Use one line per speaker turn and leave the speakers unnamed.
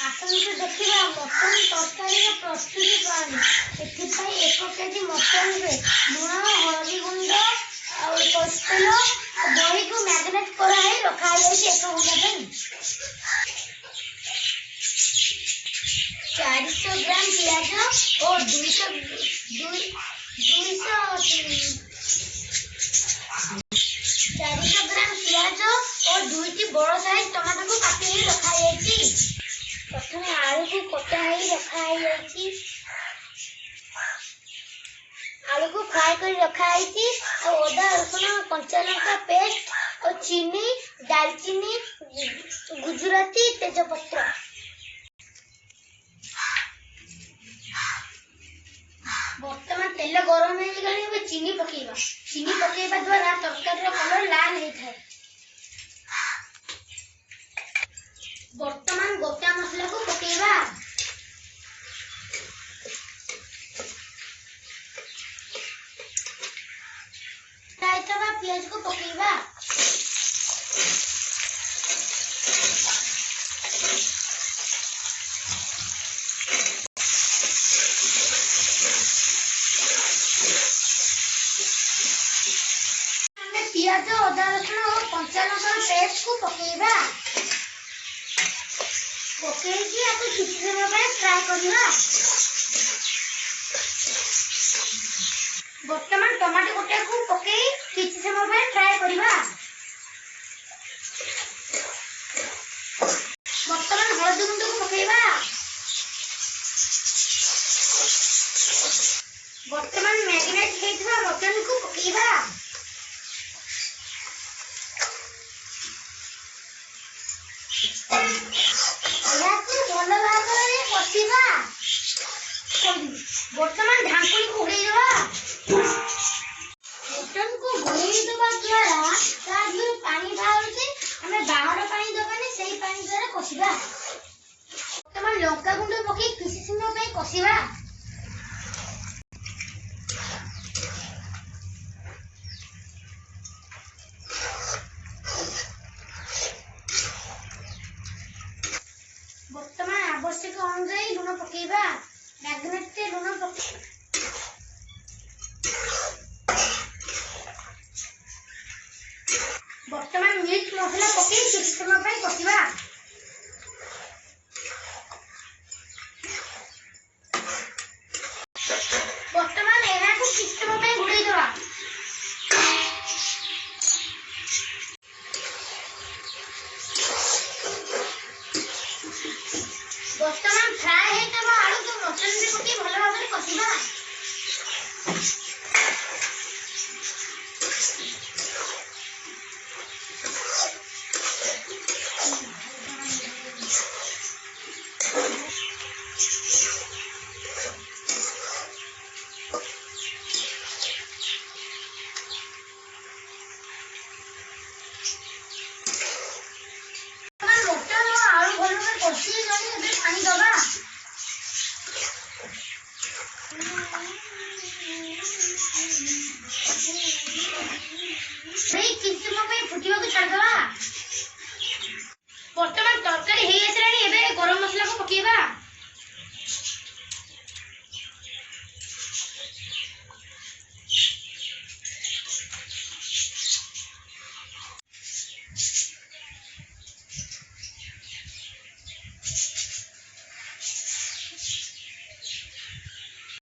आसନ୍ତୁ ଦେଖିବା ମଟନ ତରକାରୀର ପ୍ରସ୍ତୁତି ପ୍ରଣାଳୀ। ଏଥିପାଇଁ 1 କେଜି ମଟନରେ ଲୁଣ, ହଳଦୀ ଗୁଣ୍ଡ ଆଉ ସୋରିଷ ତେଲ ଦହିକୁ ମ୍ୟାରିନେଟ୍ କରାହେଇ ରଖାଯାଇଛି 1 ଘଣ୍ଟା ପାଇଁ। 400 ଗ୍ରାମ ପିଆଜ ଓ 200 ଗ୍ରାମ ପିଆଜ ଓ 2ଟି ବଡ଼ ସାଇଜ ଟମାଟୋକୁ କାଟି ରଖାଯାଇଛି। प्रथम आलू को कटा रखाई आलू को फ्राई कर रखाई अदा रसुण कंचा लंका पेस्ट और चीनी दालचीनी गुजराती तेजपत्र बर्तमान तेल गरम हो चीनी पकेबा द्वारा तरकारी कलर लाल होता है। बर्तमान गोटा मसला को पकेबा प्याज को पकेबा पियाज अदा रसुण और कंचा लंका पेस्ट को पकेबा पकेइकी आपको किसी समय पे फ्राई करना। बर्तमान टमाटो गोटे को पकेई किसी समय पे फ्राई करबा। बर्तमान हळदी गुंड को पकेइबा। बर्तमान मैरिनेट हेइथबा मटन को पकेइबा। बर्तमान ढांकुनी को घोड़े मटन को घोड़े द्वारा पानी बाहर हमें बाहर पानी दबानी से पानी द्वारा कषा। बर्तमान लंका गुंड पकई किसी समय कषा। बर्तमान आवश्यक अनुसार लुण पकेबा। मैग्नेट लुण बर्तमान मिर्च मसला पकई किसी समय कषा। बर्तमान यहाँ को किसी समय घोड़े दवा। बर्तमान फ्राई हेतबा आलू को मटन रे पकई भलो भाबरे कषिबा। मटन और आलू भलो भाबरे कषि गनी एबे पानी दबा। किसी समय फुटिबा को छाड़ दवा। बर्तमान तरकारी हे आसलानी